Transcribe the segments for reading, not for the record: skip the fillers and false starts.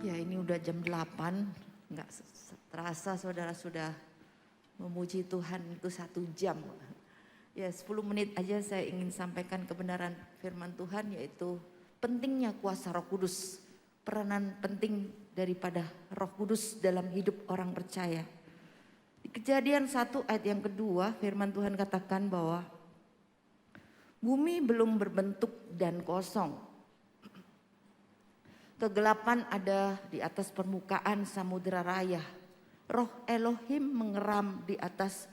Ya ini udah jam 8, nggak terasa saudara sudah memuji Tuhan itu 1 jam. Ya 10 menit aja saya ingin sampaikan kebenaran firman Tuhan, yaitu pentingnya kuasa Roh Kudus. Peranan penting daripada Roh Kudus dalam hidup orang percaya. Di Kejadian 1 ayat yang kedua firman Tuhan katakan bahwa bumi belum berbentuk dan kosong. Kegelapan ada di atas permukaan samudera raya. Roh Elohim mengeram di atas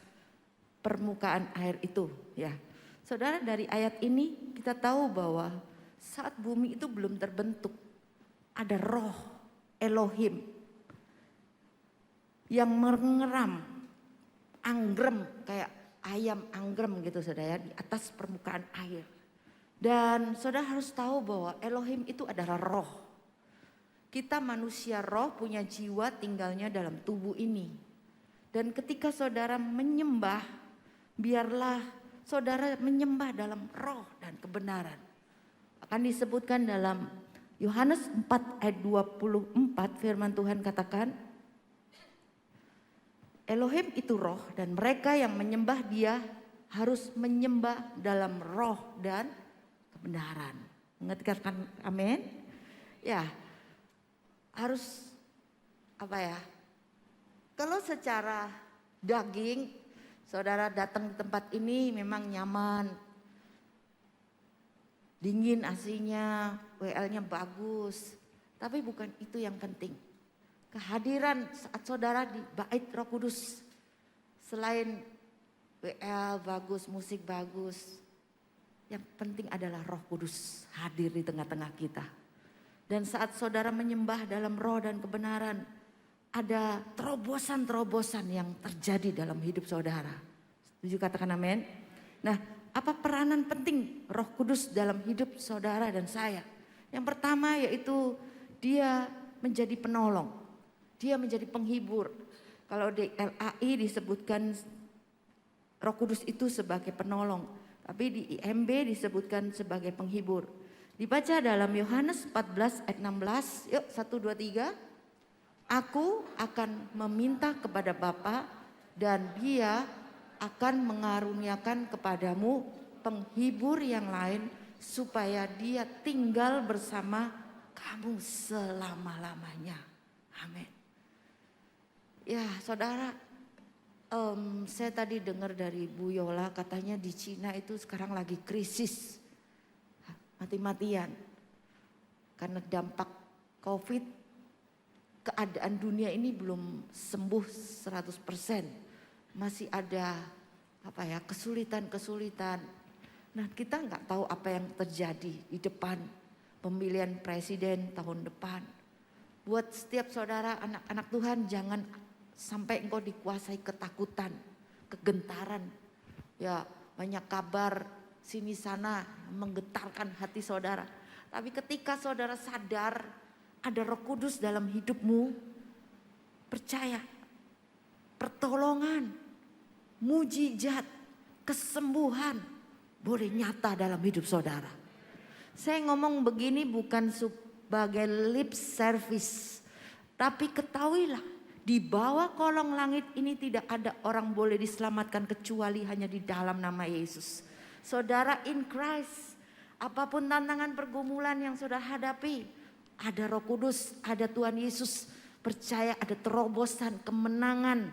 permukaan air itu, ya. Saudara, dari ayat ini kita tahu bahwa saat bumi itu belum terbentuk, ada roh Elohim yang mengeram, anggrem kayak ayam anggrem gitu saudara, di atas permukaan air. Dan saudara harus tahu bahwa Elohim itu adalah roh. Kita manusia roh punya jiwa tinggalnya dalam tubuh ini. Dan ketika saudara menyembah, biarlah saudara menyembah dalam roh dan kebenaran. Akan disebutkan dalam Yohanes 4 ayat 24 firman Tuhan katakan, Elohim itu roh dan mereka yang menyembah dia harus menyembah dalam roh dan kebenaran. Mengertikan amin? Ya, harus apa ya? Kalau secara daging, saudara datang ke tempat ini memang nyaman, dingin AC-nya, WL-nya bagus. Tapi bukan itu yang penting. Kehadiran saat saudara di bait Roh Kudus, selain WL bagus, musik bagus, yang penting adalah Roh Kudus hadir di tengah-tengah kita. Dan saat saudara menyembah dalam roh dan kebenaran, ada terobosan-terobosan yang terjadi dalam hidup saudara. Setuju katakan amin? Nah, apa peranan penting Roh Kudus dalam hidup saudara dan saya? Yang pertama yaitu dia menjadi penolong. Dia menjadi penghibur. Kalau di LAI disebutkan Roh Kudus itu sebagai penolong. Tapi di IMB disebutkan sebagai penghibur. Dibaca dalam Yohanes 14 ayat 16. Yuk 1, 2, 3. Aku akan meminta kepada Bapa dan dia akan mengaruniakan kepadamu penghibur yang lain supaya dia tinggal bersama kamu selama-lamanya. Amin. Ya saudara, saya tadi dengar dari Bu Yola katanya di Cina itu sekarang lagi krisis mati-matian karena dampak COVID. Keadaan dunia ini belum sembuh 100%. Masih ada kesulitan-kesulitan. Nah, kita nggak tahu apa yang terjadi di depan pemilihan presiden tahun depan. Buat setiap saudara anak-anak Tuhan, jangan sampai engkau dikuasai ketakutan, kegentaran. Ya, banyak kabar sini sana menggetarkan hati saudara. Tapi ketika saudara sadar ada Roh Kudus dalam hidupmu, percaya, pertolongan, mujizat, kesembuhan boleh nyata dalam hidup saudara. Saya ngomong begini bukan sebagai lip service, tapi ketahuilah di bawah kolong langit ini tidak ada orang boleh diselamatkan kecuali hanya di dalam nama Yesus. Saudara in Christ, apapun tantangan pergumulan yang saudara hadapi, ada Roh Kudus, ada Tuhan Yesus. Percaya ada terobosan, kemenangan,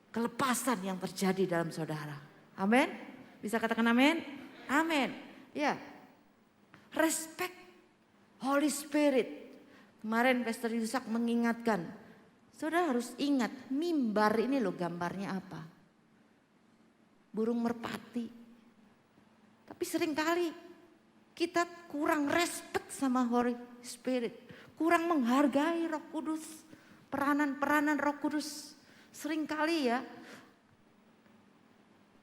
kelepasan yang terjadi dalam saudara. Amin. Bisa katakan amin? Amin. Ya. Respect Holy Spirit. Kemarin Pastor Yusak mengingatkan, saudara harus ingat mimbar ini loh gambarnya apa? Burung merpati. Tapi seringkali kita kurang respect sama Holy Spirit. Kurang menghargai Roh Kudus. Peranan-peranan Roh Kudus. Seringkali ya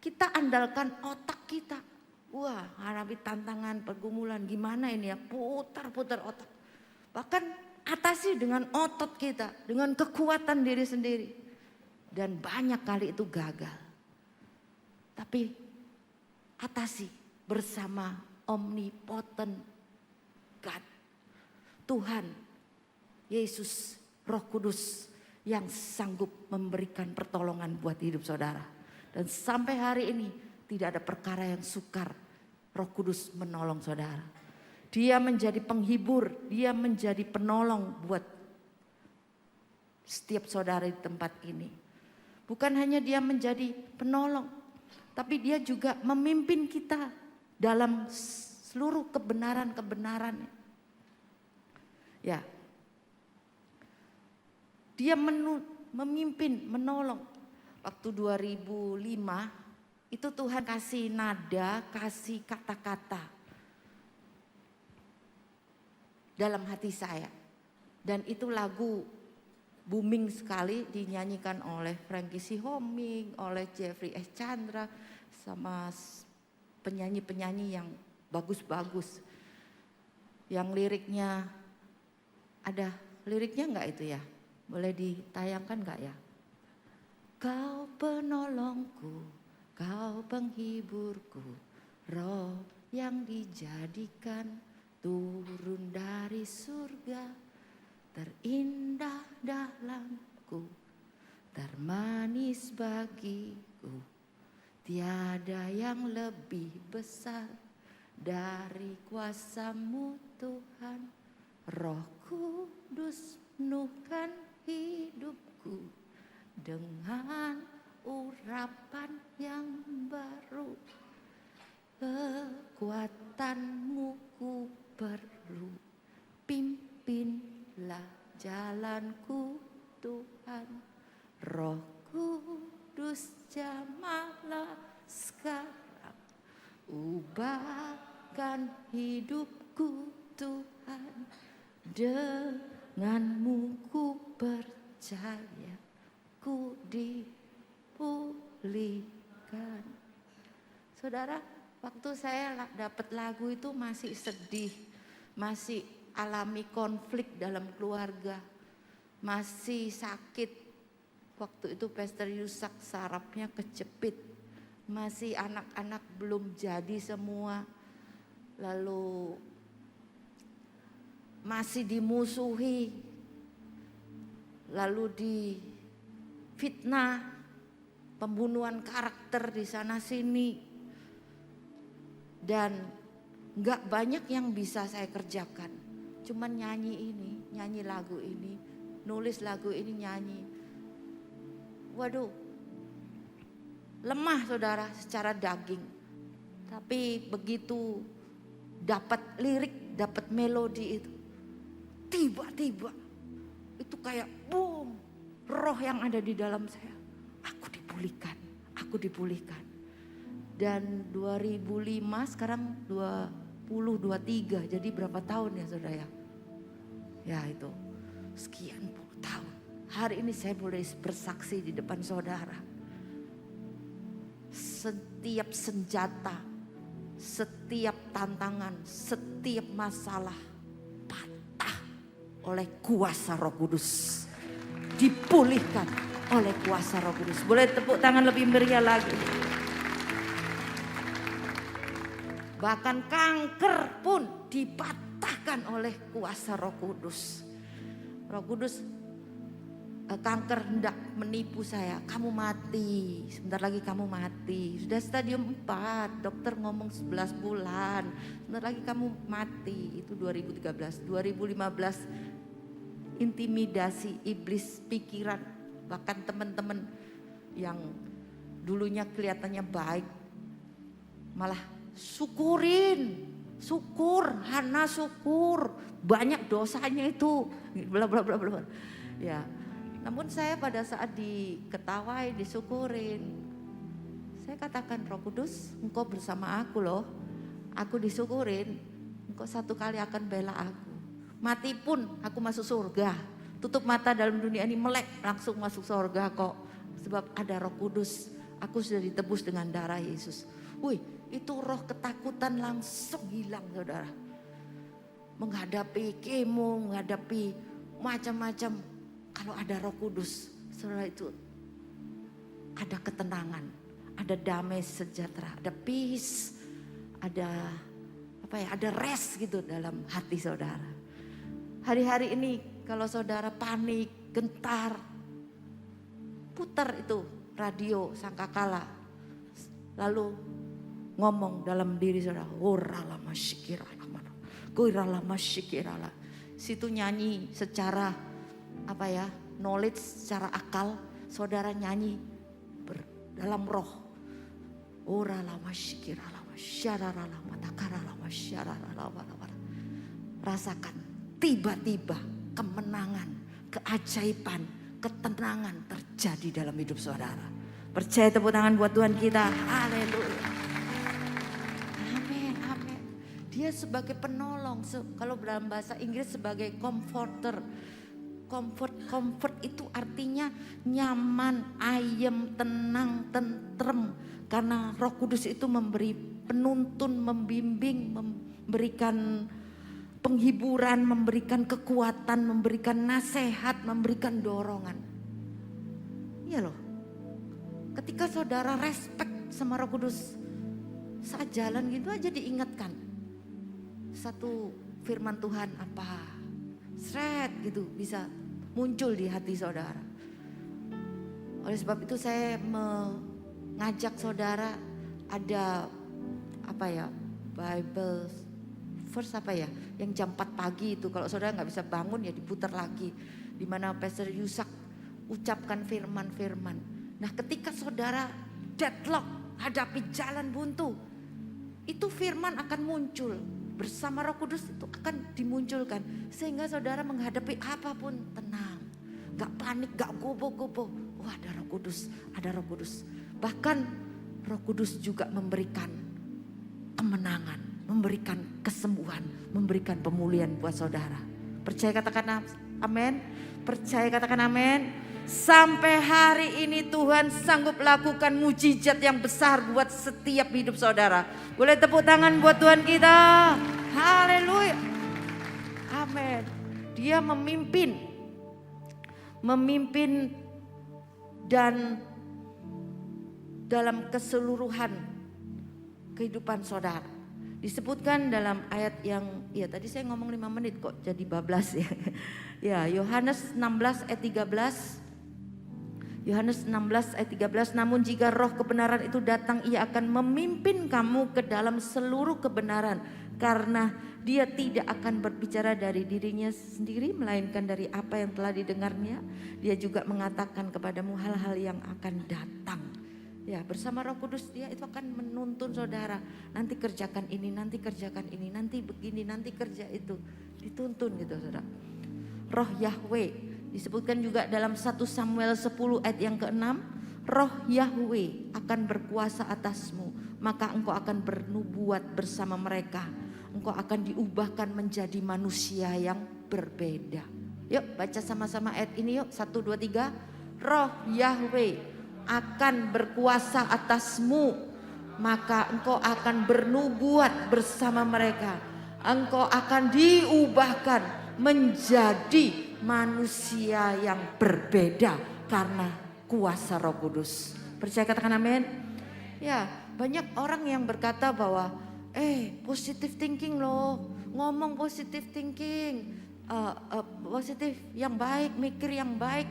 kita andalkan otak kita. Wah, hadapi tantangan, pergumulan gimana ini ya. Putar-putar otak. Bahkan atasi dengan otot kita. Dengan kekuatan diri sendiri. Dan banyak kali itu gagal. Tapi atasi bersama omnipotent God, Tuhan Yesus, Roh Kudus yang sanggup memberikan pertolongan buat hidup saudara. Dan sampai hari ini tidak ada perkara yang sukar Roh Kudus menolong saudara. Dia menjadi penghibur, dia menjadi penolong buat setiap saudara di tempat ini. Bukan hanya dia menjadi penolong, tapi dia juga memimpin kita dalam seluruh kebenaran-kebenaran. Ya, dia memimpin, menolong. Waktu 2005 itu Tuhan kasih nada, kasih kata-kata dalam hati saya. Dan itu lagu booming sekali, dinyanyikan oleh Frankie Sihoming, oleh Jeffrey S. Chandra, sama penyanyi-penyanyi yang bagus-bagus. Yang liriknya, ada liriknya enggak itu ya? Boleh ditayangkan enggak ya? Kau penolongku, kau penghiburku, Roh yang dijadikan turun dari surga, terindah dalamku, termanis bagiku, tiada yang lebih besar dari kuasa-Mu Tuhan. Roh Kudus penuhkan hidupku dengan urapan yang baru. Kekuatan-Mu ku perlu, pimpinlah jalanku Tuhan. Roh Kudus jamahlah sekarang, ubahkan hidupku Tuhan. Denganmu ku percaya, ku dipulihkan. Saudara, waktu saya dapat lagu itu masih sedih, masih alami konflik dalam keluarga, masih sakit. Waktu itu Pastor Yusak sarafnya kejepit, masih anak-anak belum jadi semua, lalu masih dimusuhi, lalu difitnah, pembunuhan karakter di sana sini, dan gak banyak yang bisa saya kerjakan. Cuman nyanyi ini, nyanyi lagu ini, nulis lagu ini, nyanyi. Waduh, lemah saudara secara daging. Tapi begitu dapat lirik, dapat melodi itu, tiba-tiba itu kayak boom, roh yang ada di dalam saya, aku dipulihkan, aku dipulihkan. Dan 2005 sekarang 2023, jadi berapa tahun ya saudara ya? Ya itu sekian puluh tahun. Hari ini saya boleh bersaksi di depan saudara. Setiap senjata, setiap tantangan, setiap masalah patah oleh kuasa Roh Kudus. Dipulihkan oleh kuasa Roh Kudus. Boleh tepuk tangan lebih meriah lagi. Bahkan kanker pun dipatahkan oleh kuasa Roh Kudus. Roh Kudus, kanker hendak menipu saya, kamu mati, sebentar lagi kamu mati. Sudah stadium 4, dokter ngomong 11 bulan, sebentar lagi kamu mati. Itu 2013, 2015 intimidasi iblis pikiran, bahkan teman-teman yang dulunya kelihatannya baik malah syukurin, syukur, Hana syukur, banyak dosanya itu, bla bla bla bla. Ya, namun saya pada saat diketawai, disyukurin, saya katakan, Roh Kudus, Engkau bersama aku loh, aku disyukurin, Engkau satu kali akan bela aku. Mati pun aku masuk surga, tutup mata dalam dunia ini melek langsung masuk surga kok, sebab ada Roh Kudus, aku sudah ditebus dengan darah Yesus. Wih, itu roh ketakutan langsung hilang saudara. Menghadapi kemo, menghadapi macam-macam. Kalau ada Roh Kudus, saudara, itu ada ketenangan, ada damai sejahtera, ada peace, ada apa ya, ada rest gitu dalam hati saudara. Hari-hari ini kalau saudara panik, gentar, putar itu radio sangkakala. Lalu ngomong dalam diri saudara, orala masyikirala, goirala masyikirala. Situ nyanyi secara knowledge, secara akal, saudara nyanyi dalam roh. Orala masyikirala, masyarala, matakarala, masyarala, rasakan tiba-tiba kemenangan, keajaiban, ketenangan terjadi dalam hidup saudara. Percaya, tepuk tangan buat Tuhan kita. Haleluya. Amin, amin. Dia sebagai penolong, kalau dalam bahasa Inggris sebagai comforter. Comfort itu artinya nyaman, ayem, tenang, tentrem. Karena Roh Kudus itu memberi penuntun, membimbing, memberikan penghiburan, memberikan kekuatan, memberikan nasihat, memberikan dorongan. Iya loh. Ketika saudara respect sama Roh Kudus, saat jalan gitu aja diingatkan. Satu firman Tuhan seret gitu bisa muncul di hati saudara. Oleh sebab itu saya mengajak saudara ada Bible verse yang jam 4 pagi itu, kalau saudara nggak bisa bangun ya diputar lagi, di mana Pastor Yusak ucapkan firman-firman. Nah, ketika saudara deadlock, hadapi jalan buntu, itu firman akan muncul bersama Roh Kudus, itu akan dimunculkan sehingga saudara menghadapi apapun tenang, nggak panik, nggak gobo-gobo. Wah, ada Roh Kudus, ada Roh Kudus. Bahkan Roh Kudus juga memberikan kemenangan, memberikan kesembuhan, memberikan pemulihan buat saudara. Percaya, katakan amin. Percaya, katakan amin. Sampai hari ini Tuhan sanggup lakukan mujizat yang besar buat setiap hidup saudara. Boleh tepuk tangan buat Tuhan kita. Haleluya. Amin. Dia memimpin dan dalam keseluruhan kehidupan saudara. Disebutkan dalam ayat yang, ya tadi saya ngomong 5 menit kok jadi bablas ya. Ya, Yohanes 16 ayat 13. Yohanes 16 ayat 13, namun jika roh kebenaran itu datang, ia akan memimpin kamu ke dalam seluruh kebenaran. Karena dia tidak akan berbicara dari dirinya sendiri, melainkan dari apa yang telah didengarnya. Dia juga mengatakan kepadamu hal-hal yang akan datang. Ya, bersama Roh Kudus dia itu akan menuntun saudara. Nanti kerjakan ini, nanti kerjakan ini, nanti begini, nanti kerja itu. Dituntun gitu saudara. Roh Yahweh. Disebutkan juga dalam 1 Samuel 10 ayat yang ke-6. Roh Yahweh akan berkuasa atasmu. Maka engkau akan bernubuat bersama mereka. Engkau akan diubahkan menjadi manusia yang berbeda. Yuk baca sama-sama ayat ini yuk. 1, 2, 3. Roh Yahweh akan berkuasa atasmu. Maka engkau akan bernubuat bersama mereka. Engkau akan diubahkan menjadi manusia yang berbeda karena kuasa Roh Kudus. Percaya, katakan amin. Ya, banyak orang yang berkata bahwa positive thinking loh, ngomong positive thinking, positif yang baik, mikir yang baik.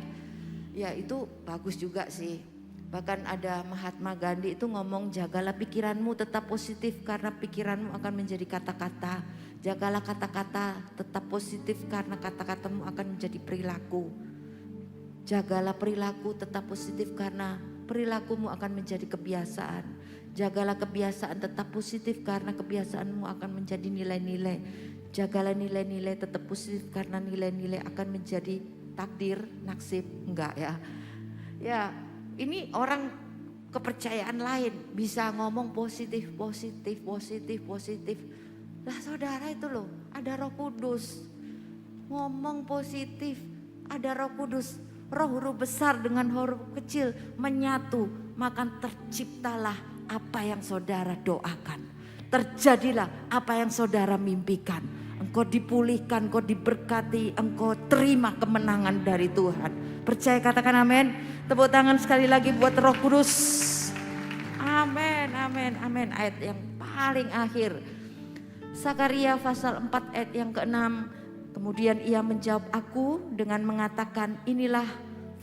Ya, itu bagus juga sih. Bahkan ada Mahatma Gandhi itu ngomong, jagalah pikiranmu tetap positif karena pikiranmu akan menjadi kata-kata. Jagalah kata-kata tetap positif karena kata-katamu akan menjadi perilaku. Jagalah perilaku tetap positif karena perilakumu akan menjadi kebiasaan. Jagalah kebiasaan tetap positif karena kebiasaanmu akan menjadi nilai-nilai. Jagalah nilai-nilai tetap positif karena nilai-nilai akan menjadi takdir, nasib. Enggak ya. Ya, ini orang kepercayaan lain bisa ngomong positif. Lah saudara itu loh, ada Roh Kudus. Ngomong positif, ada Roh Kudus. Roh huruf besar dengan huruf kecil menyatu, maka terciptalah apa yang saudara doakan. Terjadilah apa yang saudara mimpikan. Engkau dipulihkan, engkau diberkati, engkau terima kemenangan dari Tuhan. Percaya, katakan amin. Tepuk tangan sekali lagi buat Roh Kudus. Amin, amin, amin. Ayat yang paling akhir. Sakaria pasal 4 ayat yang ke-6. Kemudian ia menjawab aku dengan mengatakan, inilah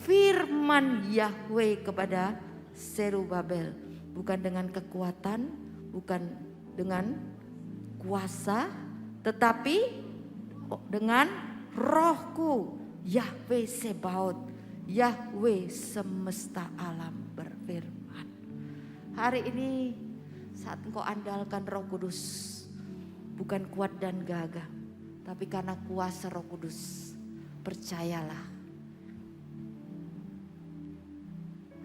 firman Yahweh kepada Zerubabel. Bukan dengan kekuatan, bukan dengan kuasa, tetapi dengan rohku. Yahweh Sebaot, Yahweh semesta alam berfirman. Hari ini saat engkau andalkan Roh Kudus, bukan kuat dan gagah, tapi karena kuasa Roh Kudus, percayalah,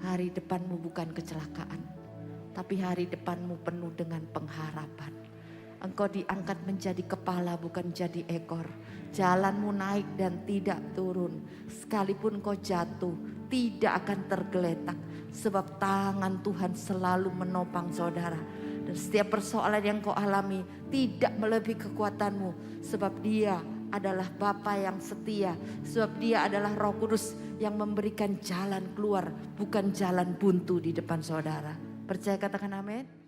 hari depanmu bukan kecelakaan, tapi hari depanmu penuh dengan pengharapan. Engkau diangkat menjadi kepala, bukan jadi ekor. Jalanmu naik dan tidak turun. Sekalipun kau jatuh, tidak akan tergeletak. Sebab tangan Tuhan selalu menopang saudara. Dan setiap persoalan yang kau alami tidak melebihi kekuatanmu. Sebab Dia adalah Bapa yang setia. Sebab Dia adalah Roh Kudus yang memberikan jalan keluar, bukan jalan buntu di depan saudara. Percaya, katakan amin.